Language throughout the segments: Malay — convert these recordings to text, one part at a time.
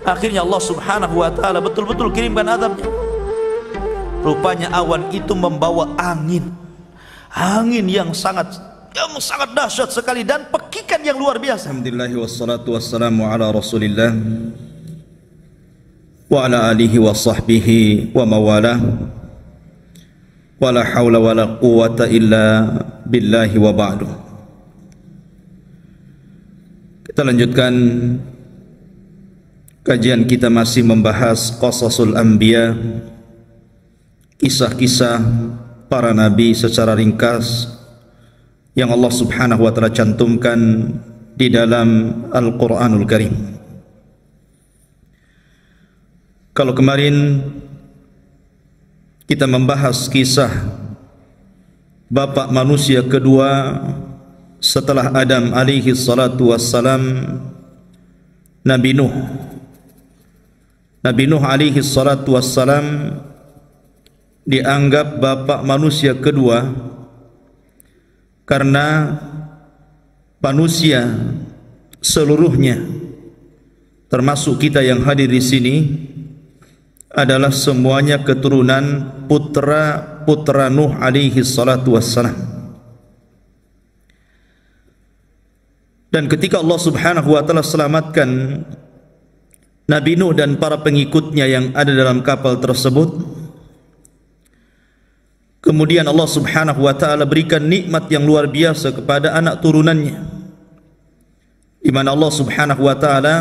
Akhirnya Allah subhanahu wa ta'ala betul-betul kirimkan azabnya. Rupanya awan itu membawa angin yang sangat dahsyat sekali dan pekikan yang luar biasa. Alhamdulillah wassalatu wassalamu ala Rasulillah wa ala alihi wa sahbihi wa mawalah. Wala haula wala quwwata illa billahi wa ba'du. Kita lanjutkan kajian kita, masih membahas qasasul anbiya, kisah-kisah para nabi secara ringkas yang Allah subhanahu wa ta'ala cantumkan di dalam Al-Quranul Karim. Kalau kemarin kita membahas kisah bapak manusia kedua setelah Adam alaihi salatu wassalam, Nabi Nuh. Nabi Nuh alaihi salatu wassalam dianggap bapak manusia kedua karena manusia seluruhnya, termasuk kita yang hadir di sini, adalah semuanya keturunan putra Nuh alaihi salatu wassalam. Dan ketika Allah subhanahu wa ta'ala selamatkan Nabi Nuh dan para pengikutnya yang ada dalam kapal tersebut, kemudian Allah subhanahu wa ta'ala berikan nikmat yang luar biasa kepada anak turunannya, di mana Allah subhanahu wa ta'ala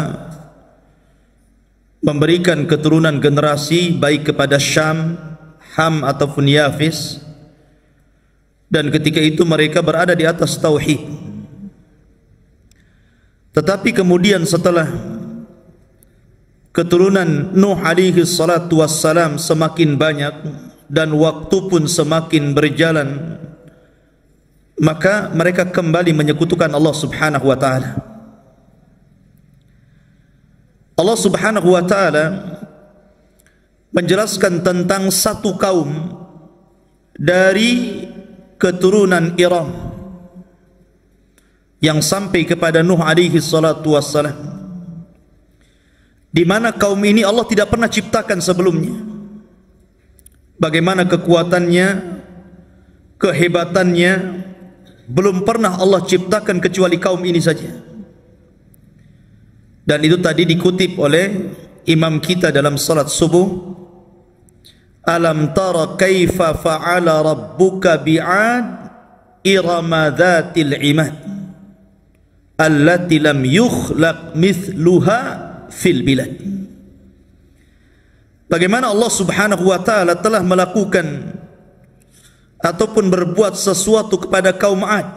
memberikan keturunan generasi baik kepada Syam, Ham ataupun Yafis, dan ketika itu mereka berada di atas tauhid. Tetapi kemudian setelah keturunan Nuh alaihi salatu wassalam semakin banyak dan waktu pun semakin berjalan, maka mereka kembali menyekutukan Allah subhanahu wa ta'ala. Allah subhanahu wa ta'ala menjelaskan tentang satu kaum dari keturunan Iram yang sampai kepada Nuh alaihi salatu wassalam, di mana kaum ini Allah tidak pernah ciptakan sebelumnya. Bagaimana kekuatannya, kehebatannya, belum pernah Allah ciptakan kecuali kaum ini saja. Dan itu tadi dikutip oleh imam kita dalam salat subuh, alam tara kaifa fa'ala rabbuka bi'ad irama dhatil imad allati lam yukhlaq mithluha fil bilad. Bagaimana Allah subhanahu wa ta'ala telah melakukan ataupun berbuat sesuatu kepada kaum Ad,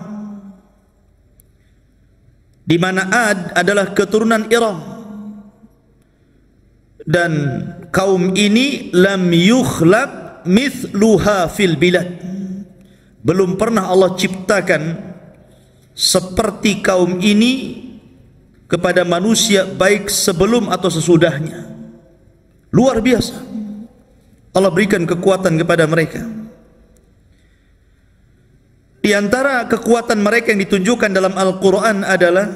di mana Ad adalah keturunan Iram, dan kaum ini lam yukhlaq mithluha fil bilad, belum pernah Allah ciptakan seperti kaum ini kepada manusia baik sebelum atau sesudahnya. Luar biasa Allah berikan kekuatan kepada mereka. Di antara kekuatan mereka yang ditunjukkan dalam Al-Quran adalah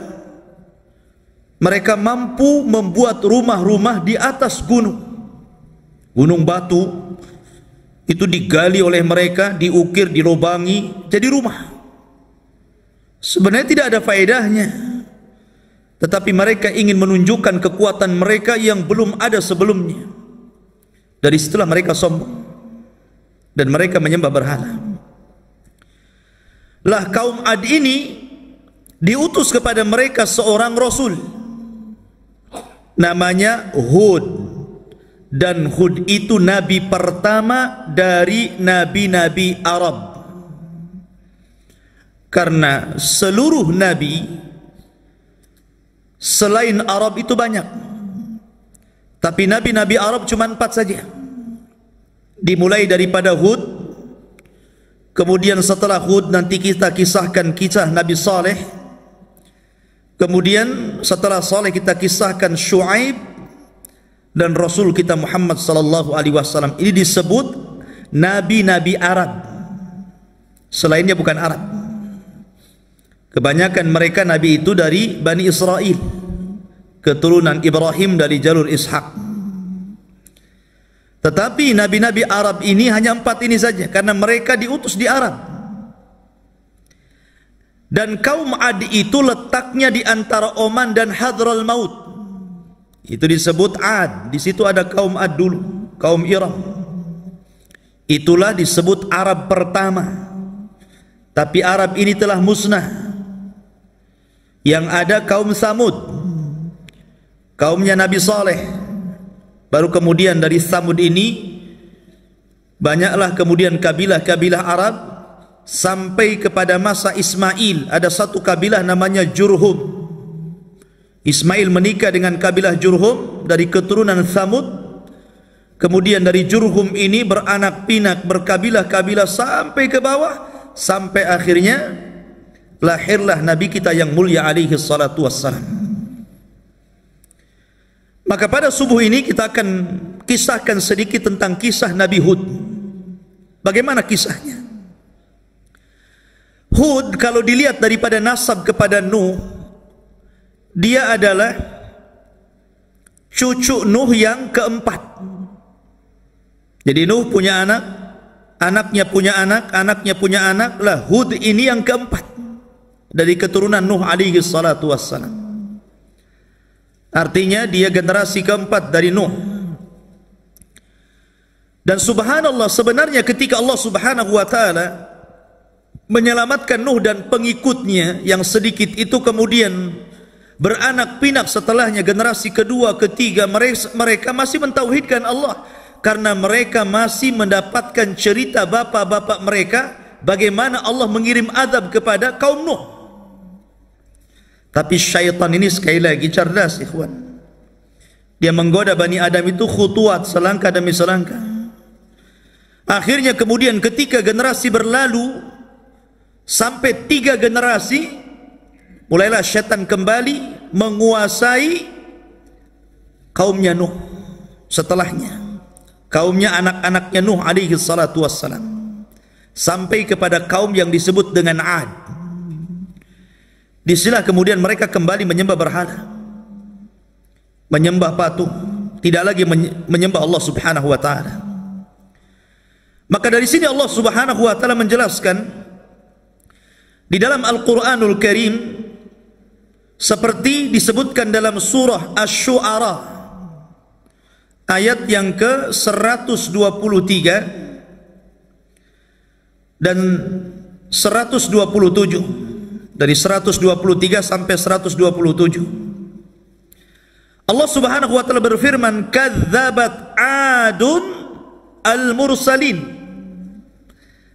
mereka mampu membuat rumah-rumah di atas gunung. Gunung batu itu digali oleh mereka, diukir, dilobangi jadi rumah. Sebenarnya tidak ada faedahnya, tetapi mereka ingin menunjukkan kekuatan mereka yang belum ada sebelumnya. Dari setelah mereka sombong dan mereka menyembah berhala. Lah kaum Ad ini diutus kepada mereka seorang rasul namanya Hud, dan Hud itu nabi pertama dari nabi-nabi Arab, karena seluruh nabi selain Arab itu banyak, tapi nabi-nabi Arab cuma 4 saja, dimulai daripada Hud. Kemudian setelah Hud nanti kita kisahkan kisah Nabi Saleh. Kemudian setelah Saleh kita kisahkan Syuaib dan Rasul kita Muhammad sallallahu alaihi wasallam. Ini disebut nabi-nabi Arab. Selainnya bukan Arab. Kebanyakan mereka nabi itu dari Bani Israel, keturunan Ibrahim dari jalur Ishak. Tetapi nabi-nabi Arab ini hanya 4 ini saja, karena mereka diutus di Arab. Dan kaum Ad itu letaknya di antara Oman dan Hadral Maut. Itu disebut Ad. Di situ ada kaum Ad dulu, kaum Iram. Itulah disebut Arab pertama. Tapi Arab ini telah musnah. Yang ada kaum Samud, kaumnya Nabi Saleh. Baru kemudian dari Samud ini banyaklah kemudian kabilah-kabilah Arab, sampai kepada masa Ismail ada satu kabilah namanya Jurhum. Ismail menikah dengan kabilah Jurhum dari keturunan Samud. Kemudian dari Jurhum ini beranak pinak, berkabilah-kabilah sampai ke bawah, sampai akhirnya lahirlah Nabi kita yang mulia alaihi salatu wassalam. Maka pada subuh ini kita akan kisahkan sedikit tentang kisah Nabi Hud. Bagaimana kisahnya? Hud kalau dilihat daripada nasab kepada Nuh, dia adalah cucu Nuh yang keempat. Jadi Nuh punya anak, anaknya punya anak, anaknya punya anak, lah Hud ini yang keempat dari keturunan Nuh alaihi salatu wassalam. Artinya dia generasi keempat dari Nuh. Dan subhanallah, sebenarnya ketika Allah subhanahu wa ta'ala menyelamatkan Nuh dan pengikutnya yang sedikit itu kemudian beranak pinak setelahnya, generasi kedua, ketiga, mereka masih mentauhidkan Allah, karena mereka masih mendapatkan cerita bapak-bapak mereka bagaimana Allah mengirim azab kepada kaum Nuh. Tapi syaitan ini sekali lagi cerdas, ikhwan. Dia menggoda Bani Adam itu khutuat, selangkah demi selangkah. Akhirnya kemudian ketika generasi berlalu sampai 3 generasi, mulailah syaitan kembali menguasai kaumnya Nuh. Setelahnya kaumnya anak-anaknya Nuh alaihi salatu wassalam, sampai kepada kaum yang disebut dengan Ad. Disinilah kemudian mereka kembali menyembah berhala, menyembah patung, tidak lagi menyembah Allah subhanahu wa ta'ala. Maka dari sini Allah subhanahu wa ta'ala menjelaskan di dalam Al-Quranul Karim, seperti disebutkan dalam surah Asy-Syu'ara ayat yang ke-123 dan 127. Dari 123 sampai 127. Allah subhanahu wa ta'ala berfirman, kadzabat adun al-mursalin,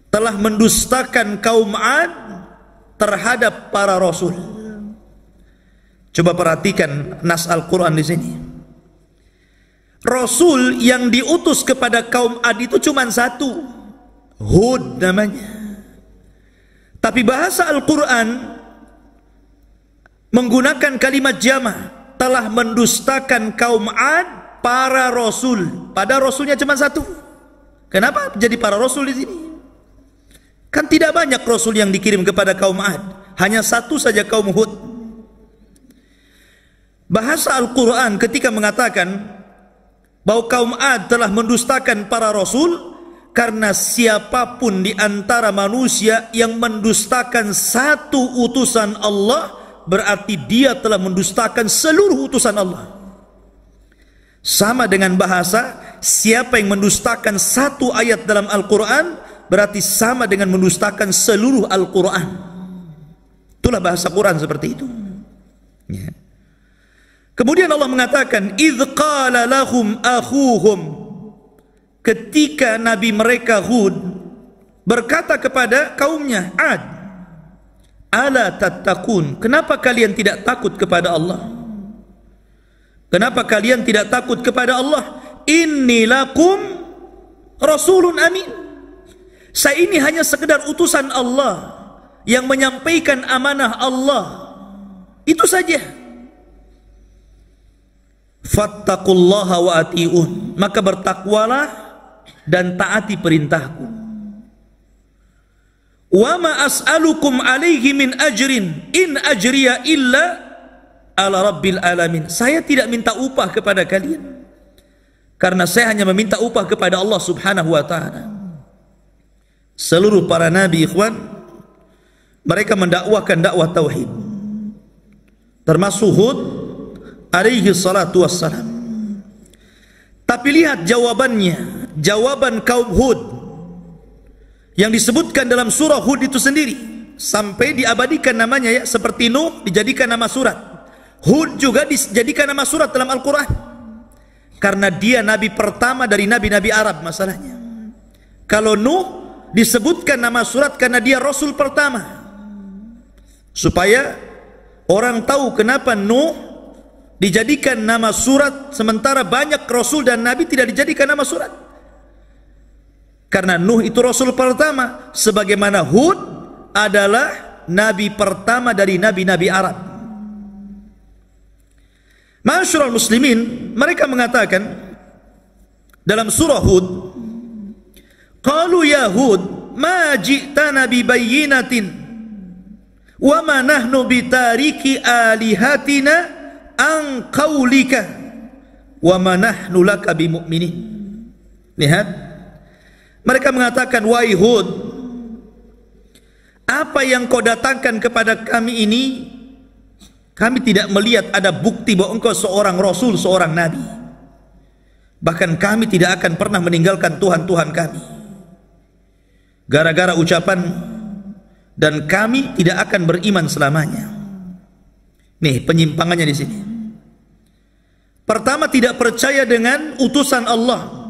telah mendustakan kaum Ad terhadap para rasul. Coba perhatikan nas Al-Quran di sini. Rasul yang diutus kepada kaum Ad itu cuma satu, Hud namanya. Tapi bahasa Al-Quran menggunakan kalimat jama', telah mendustakan kaum Ad para rasul. Pada rasulnya cuma satu. Kenapa jadi para rasul di sini? Kan tidak banyak rasul yang dikirim kepada kaum Ad, hanya satu saja, kaum Hud. Bahasa Al-Quran ketika mengatakan bahwa kaum Ad telah mendustakan para rasul, karena siapapun di antara manusia yang mendustakan satu utusan Allah, berarti dia telah mendustakan seluruh utusan Allah. Sama dengan bahasa, siapa yang mendustakan satu ayat dalam Al-Quran, berarti sama dengan mendustakan seluruh Al-Quran. Itulah bahasa Quran seperti itu. Ya. Kemudian Allah mengatakan, idh qala lahum akhuhum, ketika Nabi mereka Hud berkata kepada kaumnya Ad, ala tattaqun, kenapa kalian tidak takut kepada Allah? Kenapa kalian tidak takut kepada Allah? Inni lakum rasulun amin, saya ini hanya sekedar utusan Allah yang menyampaikan amanah Allah, itu saja. Fattaqullaha wa ati'un, maka bertakwalah dan taati perintahku. Wa ma as'alukum alaihi min ajrin in ajriya illa ala rabbil alamin. Saya tidak minta upah kepada kalian, karena saya hanya meminta upah kepada Allah subhanahu wa ta'ala. Seluruh para nabi, ikhwan, mereka mendakwakan dakwah tauhid, termasuk Hud alaihi salatu wassalam. Tapi lihat jawabannya, jawaban kaum Hud yang disebutkan dalam surah Hud itu sendiri, sampai diabadikan namanya, ya, seperti Nuh dijadikan nama surat, Hud juga dijadikan nama surat dalam Al-Quran, karena dia nabi pertama dari nabi-nabi Arab. Masalahnya, kalau Nuh disebutkan nama surat karena dia rasul pertama, supaya orang tahu kenapa Nuh dijadikan nama surat sementara banyak rasul dan nabi tidak dijadikan nama surat. Karena Nuh itu rasul pertama, sebagaimana Hud adalah nabi pertama dari nabi-nabi Arab. Ma'asyiral muslimin, mereka mengatakan dalam surah Hud, qalu ya Hud ma ji'tana bi bayyinatin wa ma nahnu bitariki alihatina an qaulika wa ma nahnu laka bimu'minin. Lihat, mereka mengatakan, wahai Hud, apa yang kau datangkan kepada kami ini, kami tidak melihat ada bukti bahwa engkau seorang rasul, seorang nabi. Bahkan kami tidak akan pernah meninggalkan Tuhan-Tuhan kami gara-gara ucapan, dan kami tidak akan beriman selamanya. Nih penyimpangannya di sini. Pertama, tidak percaya dengan utusan Allah.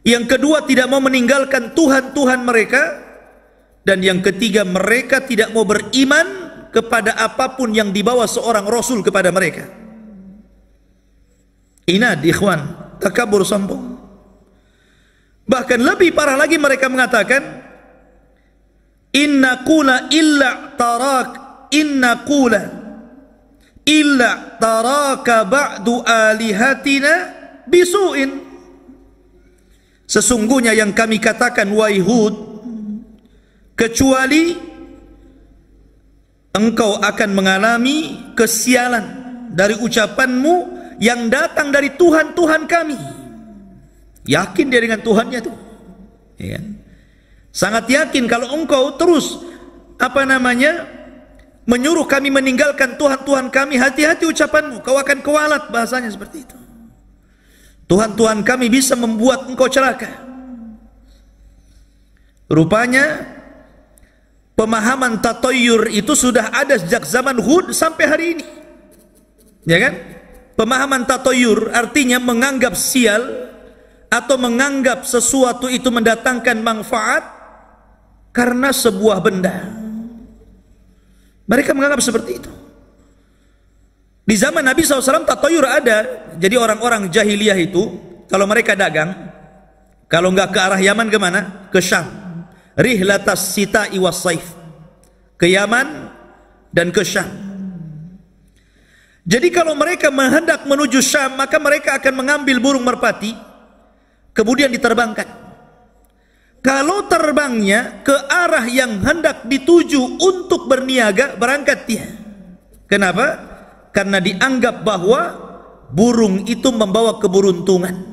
Yang kedua, tidak mau meninggalkan Tuhan-Tuhan mereka. Dan yang ketiga, mereka tidak mau beriman kepada apapun yang dibawa seorang rasul kepada mereka. Inad, ikhwan, takabur, sombong. Bahkan lebih parah lagi, mereka mengatakan, inna qula illa taraka ba'du alihatina bisu'in. Sesungguhnya yang kami katakan, wahai Hud, kecuali engkau akan mengalami kesialan dari ucapanmu yang datang dari Tuhan-Tuhan kami. Yakin dia dengan Tuhannya itu, ya. Sangat yakin kalau engkau terus menyuruh kami meninggalkan Tuhan-Tuhan kami, hati-hati ucapanmu, kau akan kewalat, bahasanya seperti itu. Tuhan-Tuhan kami bisa membuat engkau celaka. Rupanya pemahaman tatoyur itu sudah ada sejak zaman Hud sampai hari ini, ya kan? Pemahaman tatoyur artinya menganggap sial atau menganggap sesuatu itu mendatangkan manfaat karena sebuah benda. Mereka menganggap seperti itu. Di zaman Nabi SAW tatoyur ada. Jadi orang-orang jahiliyah itu kalau mereka dagang, kalau nggak ke arah Yaman, kemana? Ke Syam. Rihlatas sita'i was saif, ke Yaman dan ke Syam. Jadi kalau mereka hendak menuju Syam, maka mereka akan mengambil burung merpati, kemudian diterbangkan. Kalau terbangnya ke arah yang hendak dituju untuk berniaga, berangkat dia. Kenapa? Karena dianggap bahwa burung itu membawa keberuntungan.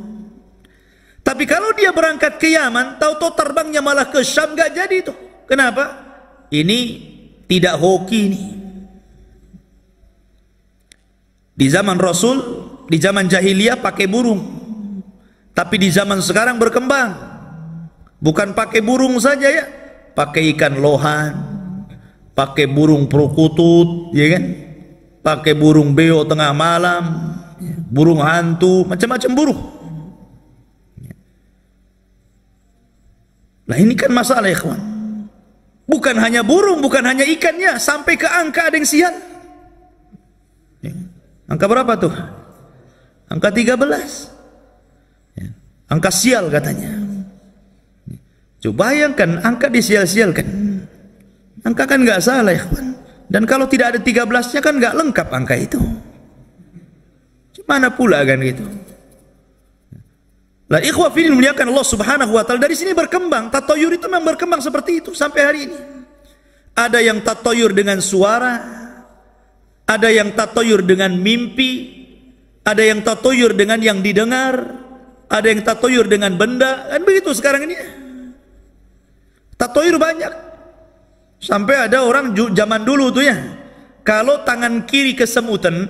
Tapi kalau dia berangkat ke Yaman, tahu-tahu terbangnya malah ke Syam, gak jadi itu. Kenapa? Ini tidak hoki ini. Di zaman Rasul, di zaman jahiliyah pakai burung. Tapi di zaman sekarang berkembang. Bukan pakai burung saja, ya. Pakai ikan lohan, pakai burung perkutut, ya kan? Pakai burung beo tengah malam, burung hantu, macam-macam burung. Nah ini kan masalah, ya kawan. Bukan hanya burung, bukan hanya ikannya, sampai ke angka ada yang sial. Angka berapa tuh? Angka 13. Angka sial katanya. Coba bayangkan angka disial-sialkan. Angka kan nggak salah, ya kawan. Dan kalau tidak ada 13-nya kan nggak lengkap angka itu. Mana pula kan gitu. Lah ikhwah fillah muliakan Allah Subhanahu wa taala, dari sini berkembang tatoyur itu, memang berkembang seperti itu sampai hari ini. Ada yang tatoyur dengan suara, ada yang tatoyur dengan mimpi, ada yang tatoyur dengan yang didengar, ada yang tatoyur dengan benda, kan begitu sekarang ini. Tatoyur banyak. Sampai ada orang zaman dulu tuh ya, kalau tangan kiri kesemutan,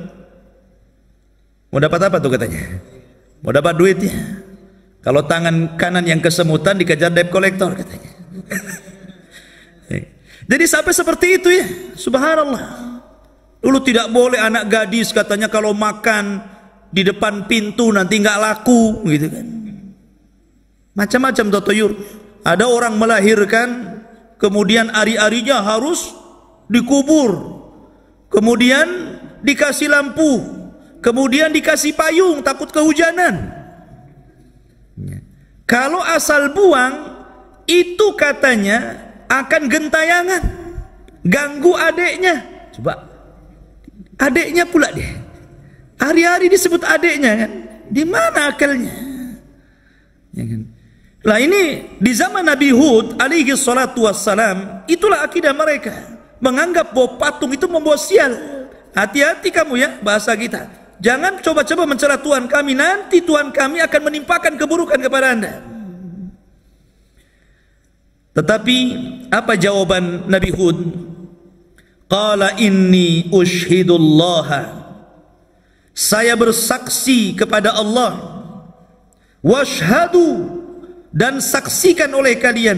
mau dapat apa tuh katanya? Mau dapat duit ya. Kalau tangan kanan yang kesemutan dikejar debt collector katanya. Jadi sampai seperti itu ya, subhanallah. Dulu tidak boleh anak gadis katanya kalau makan di depan pintu nanti nggak laku gitu kan. Macam-macam tatoyur. Ada orang melahirkan kemudian ari-arinya harus dikubur, kemudian dikasih lampu, kemudian dikasih payung takut kehujanan. Kalau asal buang itu katanya akan gentayangan, ganggu adeknya. Coba, adeknya pula deh. Hari-hari disebut adeknya kan. Di mana akalnya? Ya kan? Lah ini di zaman Nabi Hud alaihi salatu wassalam, itulah akidah mereka. Menganggap bahwa patung itu membawa sial. Hati-hati kamu ya, bahasa kita. Jangan coba-coba mencela Tuhan kami, nanti Tuhan kami akan menimpakan keburukan kepada Anda. Tetapi apa jawaban Nabi Hud? Qala inni ushhidullaha, saya bersaksi kepada Allah, washhadu, dan saksikan oleh kalian,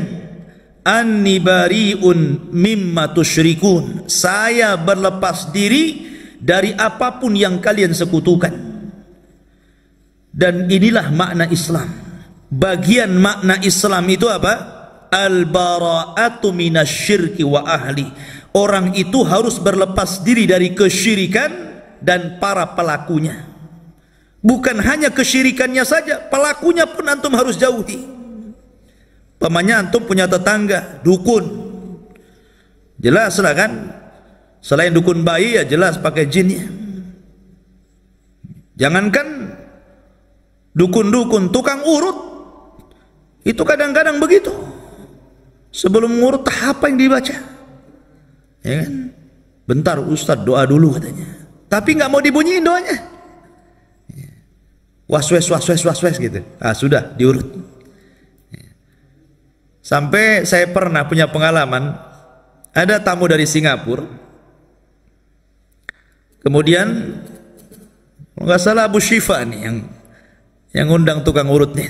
anni bari'un mimma tusyrikun, saya berlepas diri dari apapun yang kalian sekutukan. Dan inilah makna Islam. Bagian makna Islam itu apa? Al-bara'atu minasyirki wa ahli. Orang itu harus berlepas diri dari kesyirikan dan para pelakunya. Bukan hanya kesyirikannya saja, pelakunya pun antum harus jauhi. Pamannya antum punya tetangga dukun, jelas lah kan. Selain dukun bayi ya jelas pakai jinnya. Jangankan dukun-dukun, tukang urut itu kadang-kadang begitu. Sebelum ngurut apa yang dibaca? Ya kan? Bentar Ustadz doa dulu katanya. Tapi nggak mau dibunyiin doanya. Waswes gitu. Ah sudah diurut. Sampai saya pernah punya pengalaman, ada tamu dari Singapura. Kemudian nggak salah Abu Syifa nih yang undang tukang urut nih.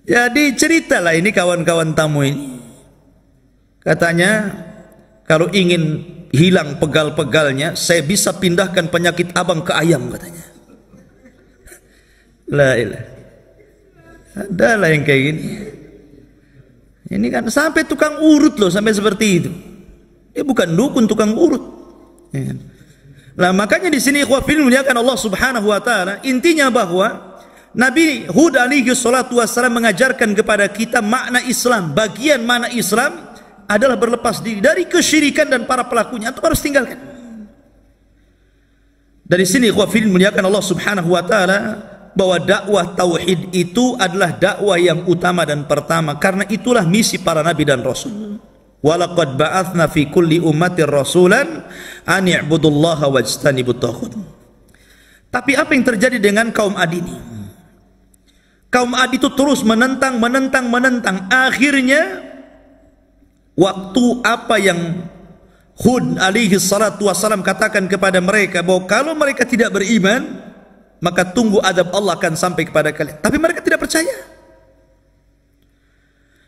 Jadi ceritalah ini kawan-kawan tamu ini. Katanya kalau ingin hilang pegal-pegalnya, saya bisa pindahkan penyakit abang ke ayam katanya. La ilah. Adalah yang kayak gini. Ini kan sampai tukang urut loh, sampai seperti itu. Dia bukan dukun, tukang urut. Ya. Nah makanya di sini ikhwafil muliakan Allah Subhanahu wa taala, intinya bahwa Nabi Hud alaihi salatu wassalam mengajarkan kepada kita makna Islam. Bagian makna Islam adalah berlepas diri dari kesyirikan dan para pelakunya. Itu harus tinggalkan. Dari sini ikhwafil muliakan Allah Subhanahu wa taala, bahwa dakwah tauhid itu adalah dakwah yang utama dan pertama, karena itulah misi para nabi dan rasul. Walaqad ba'atsna fi kulli ummatin rasulan an i'budullaha wajtanibut taghut. Tapi apa yang terjadi dengan kaum Ad ini? Kaum Ad itu terus menentang. Akhirnya waktu apa yang Hud alaihi salatu wassalam katakan kepada mereka, bahwa kalau mereka tidak beriman, maka tunggu azab Allah akan sampai kepada kalian. Tapi mereka tidak percaya.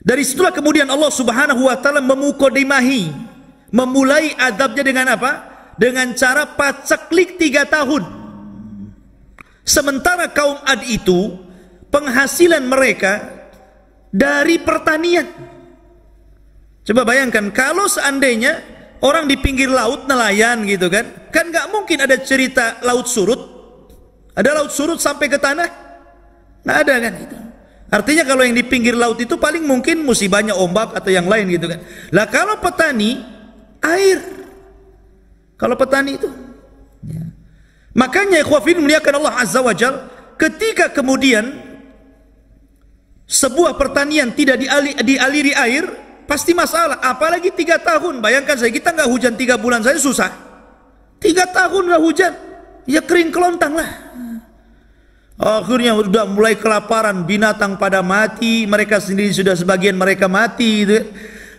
Dari situlah kemudian Allah Subhanahu wa taala memukodimahi, memulai azabnya dengan apa? Dengan cara paceklik 3 tahun. Sementara kaum Ad itu penghasilan mereka dari pertanian. Coba bayangkan kalau seandainya orang di pinggir laut nelayan gitu kan nggak mungkin ada cerita laut surut. Ada laut surut sampai ke tanah? Nggak ada kan itu. Artinya kalau yang di pinggir laut itu paling mungkin musibahnya ombak atau yang lain gitu kan. Lah kalau petani, air. Kalau petani itu. Ya. Makanya ikhwafin muliakan Allah Azza wa Jal, ketika kemudian sebuah pertanian tidak dialiri air, pasti masalah. Apalagi 3 tahun. Bayangkan saya, kita nggak hujan 3 bulan saja susah. 3 tahun nggak hujan, ya kering kelontang lah. Akhirnya sudah mulai kelaparan, binatang pada mati, mereka sendiri sudah sebagian mereka mati gitu.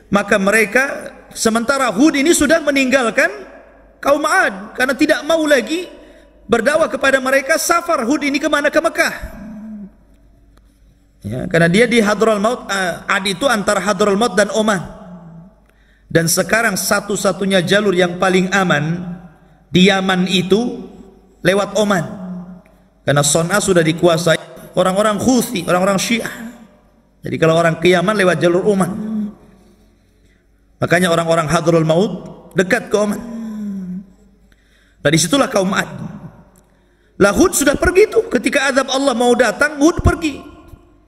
Maka mereka, sementara Hud ini sudah meninggalkan kaum Ad karena tidak mau lagi berdakwah kepada mereka. Safar Hud ini kemana? Ke Mekah ya, karena dia di Hadral Maut. Ad itu antara Hadral Maut dan Oman, dan sekarang satu-satunya jalur yang paling aman di Yaman itu lewat Oman, karena Son'a sudah dikuasai orang-orang Houthi, orang-orang Syiah. Jadi kalau orang ke Yaman lewat jalur Oman. Makanya orang-orang Hadral Maut dekat ke Oman. Nah disitulah kaum Ad. Lah Hud sudah pergi tuh, ketika azab Allah mau datang, Hud pergi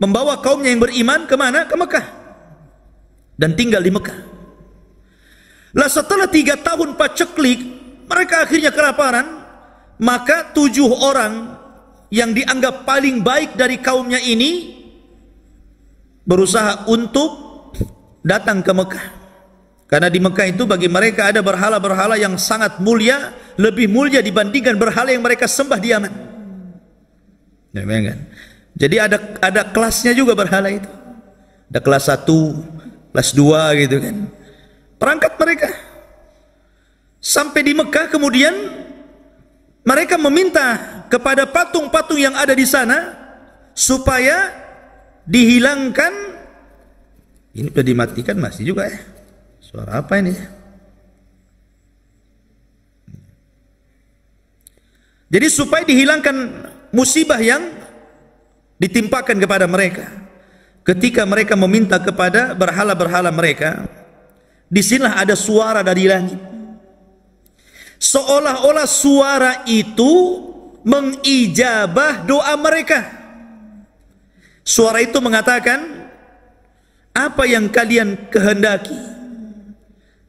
membawa kaumnya yang beriman kemana? Ke Mekah, dan tinggal di Mekah. Lah setelah 3 tahun paceklik, mereka akhirnya kelaparan. Maka 7 orang yang dianggap paling baik dari kaumnya ini berusaha untuk datang ke Mekah, karena di Mekah itu bagi mereka ada berhala-berhala yang sangat mulia, lebih mulia dibandingkan berhala yang mereka sembah di Yaman. Jadi ada kelasnya juga berhala itu. Ada kelas 1, kelas 2 gitu kan. Perangkat mereka sampai di Mekah, kemudian mereka meminta kepada patung-patung yang ada di sana supaya dihilangkan. Ini sudah dimatikan masih juga ya. Suara apa ini? Jadi supaya dihilangkan musibah yang ditimpakan kepada mereka ketika mereka meminta kepada berhala-berhala mereka. Disinilah ada suara dari langit, seolah-olah suara itu mengijabah doa mereka. Suara itu mengatakan, apa yang kalian kehendaki?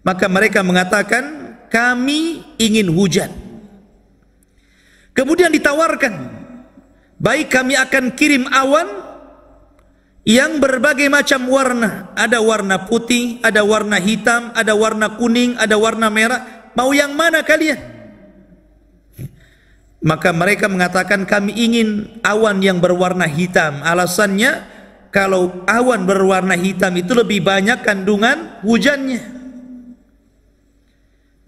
Maka mereka mengatakan, kami ingin hujan. Kemudian ditawarkan, baik kami akan kirim awan yang berbagai macam warna. Ada warna putih, ada warna hitam, ada warna kuning, ada warna merah. Mau yang mana kalian? Maka mereka mengatakan, kami ingin awan yang berwarna hitam. Alasannya, kalau awan berwarna hitam itu lebih banyak kandungan hujannya.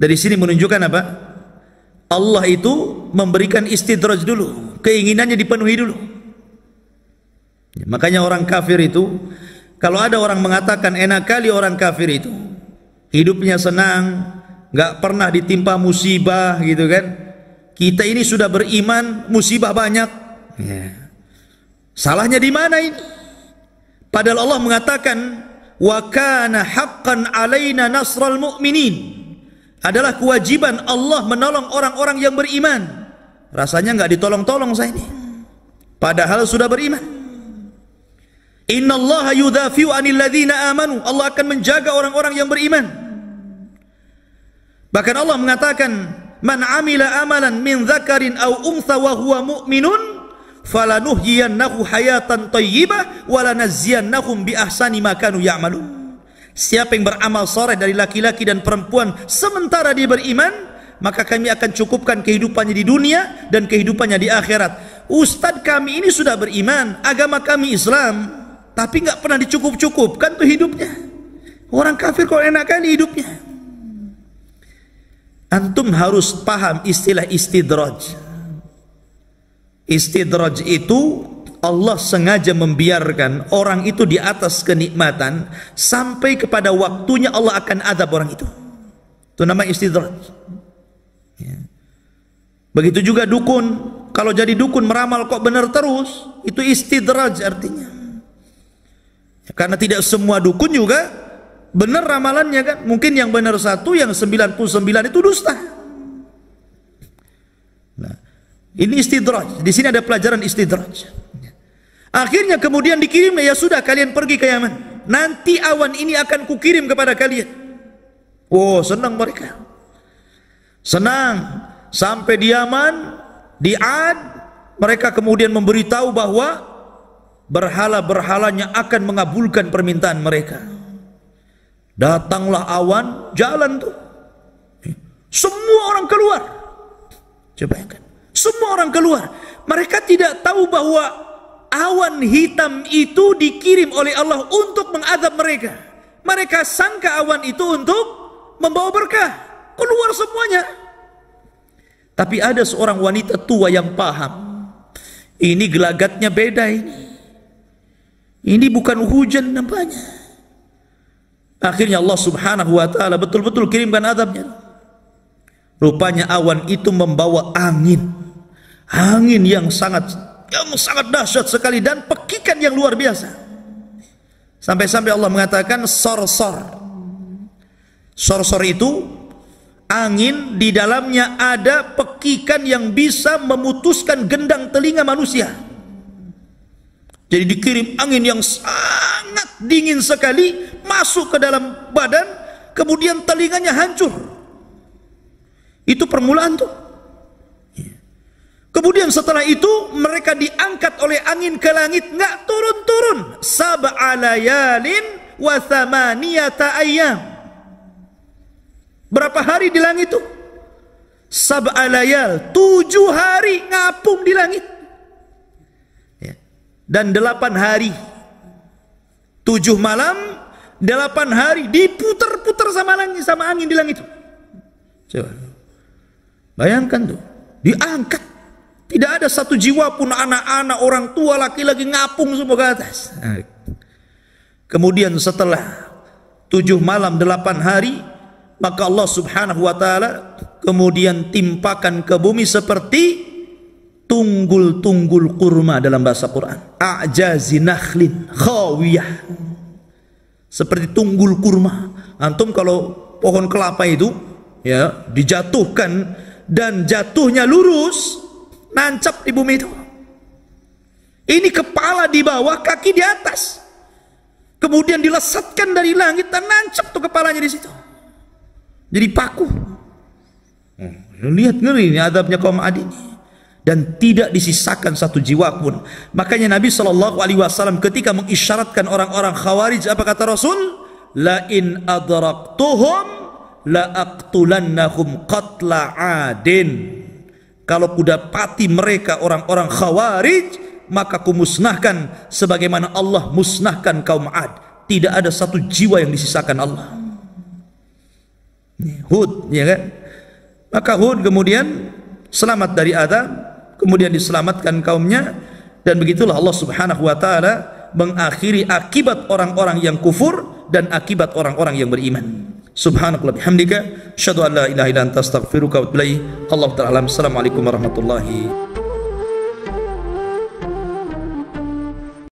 Dari sini menunjukkan apa? Allah itu memberikan istidraj dulu, keinginannya dipenuhi dulu. Makanya orang kafir itu, kalau ada orang mengatakan enak kali orang kafir itu, hidupnya senang, gak pernah ditimpa musibah gitu kan. Kita ini sudah beriman, musibah banyak. Ya. Salahnya di mana ini? Padahal Allah mengatakan, wa kana haqqan alaina nasral mu'minin. Adalah kewajiban Allah menolong orang-orang yang beriman. Rasanya nggak ditolong-tolong saya ini, padahal sudah beriman. Innallaha yudhafi'u 'anil ladzina amanu. Allah akan menjaga orang-orang yang beriman. Bahkan Allah mengatakan, man 'amila amalan min dzakarin aw untha wa huwa mu'minun falanuhyiyannahu hayatan thayyibah wa lanajziyannahum bi ahsani ma kanu ya'malun. Siapa yang beramal soleh dari laki-laki dan perempuan sementara dia beriman, maka kami akan cukupkan kehidupannya di dunia dan kehidupannya di akhirat. Ustadz kami ini sudah beriman, agama kami Islam, tapi nggak pernah dicukup-cukupkan tuh hidupnya. Orang kafir kok enak kali hidupnya. Antum harus paham istilah istidraj. Istidraj itu Allah sengaja membiarkan orang itu di atas kenikmatan sampai kepada waktunya Allah akan azab orang itu. Itu nama istidraj. Ya. Begitu juga dukun. Kalau jadi dukun meramal kok benar terus, itu istidraj artinya. Ya, karena tidak semua dukun juga benar ramalannya kan. Mungkin yang benar 1, yang 99 itu dusta. Nah, ini istidraj. Di sini ada pelajaran istidraj. Akhirnya kemudian dikirim, ya sudah kalian pergi ke Yaman. Nanti awan ini akan kukirim kepada kalian. Oh, senang mereka. Senang. Sampai di Yaman, di Ad, mereka kemudian memberitahu bahwa berhala-berhalanya akan mengabulkan permintaan mereka. Datanglah awan, jalan tuh. Semua orang keluar. Coba bayangkan. Semua orang keluar. Mereka tidak tahu bahwa awan hitam itu dikirim oleh Allah untuk mengadab mereka. Mereka sangka awan itu untuk membawa berkah. Keluar semuanya. Tapi ada seorang wanita tua yang paham. Ini gelagatnya beda ini. Ini bukan hujan nampaknya. Akhirnya Allah subhanahu wa ta'ala betul-betul kirimkan azabnya. Rupanya awan itu membawa angin. Angin yang sangat dahsyat sekali dan pekikan yang luar biasa. Sampai-sampai Allah mengatakan sorsor. Sorsor itu angin di dalamnya ada pekikan yang bisa memutuskan gendang telinga manusia. Jadi dikirim angin yang sangat dingin sekali masuk ke dalam badan, kemudian telinganya hancur. Itu permulaan tuh. Kemudian setelah itu mereka diangkat oleh angin ke langit, nggak turun-turun. Sab'a layalin wa thamaniyata ayyam. Berapa hari di langit itu? Sab'a layal, 7 hari ngapung di langit. Dan 8 hari, 7 malam, 8 hari diputar-putar sama angin di langit. Coba bayangkan tuh, diangkat. Tidak ada satu jiwa pun, anak-anak, orang tua, laki-laki ngapung semua ke atas. Kemudian setelah 7 malam 8 hari, maka Allah subhanahu wa ta'ala kemudian timpakan ke bumi seperti tunggul-tunggul kurma dalam bahasa Quran. A'jazi nakhlin khawiyah. Seperti tunggul kurma. Antum kalau pohon kelapa itu ya dijatuhkan dan jatuhnya lurus, nancap di bumi itu. Ini kepala di bawah, kaki di atas. Kemudian dilesatkan dari langit dan nancap tuh kepalanya di situ. Jadi paku. Lihat ngeri ini adabnya kaum Ad ini. Dan tidak disisakan satu jiwa pun. Makanya Nabi SAW ketika mengisyaratkan orang-orang Khawarij, apa kata Rasul? La in adraktuhum la aqtulannahum qatla adin. Kalau kudapati mereka orang-orang Khawarij, maka kumusnahkan sebagaimana Allah musnahkan kaum Ad. Tidak ada satu jiwa yang disisakan Allah. Hud, ya kan? Maka Hud kemudian selamat dari adab, kemudian diselamatkan kaumnya, dan begitulah Allah subhanahu wa ta'ala mengakhiri akibat orang-orang yang kufur dan akibat orang-orang yang beriman. Subhanakallah bihamdika, asyhadu an la ilaha illa anta astaghfiruka wa atubu ilaik. Allahu ta'ala. Assalamualaikum warahmatullahi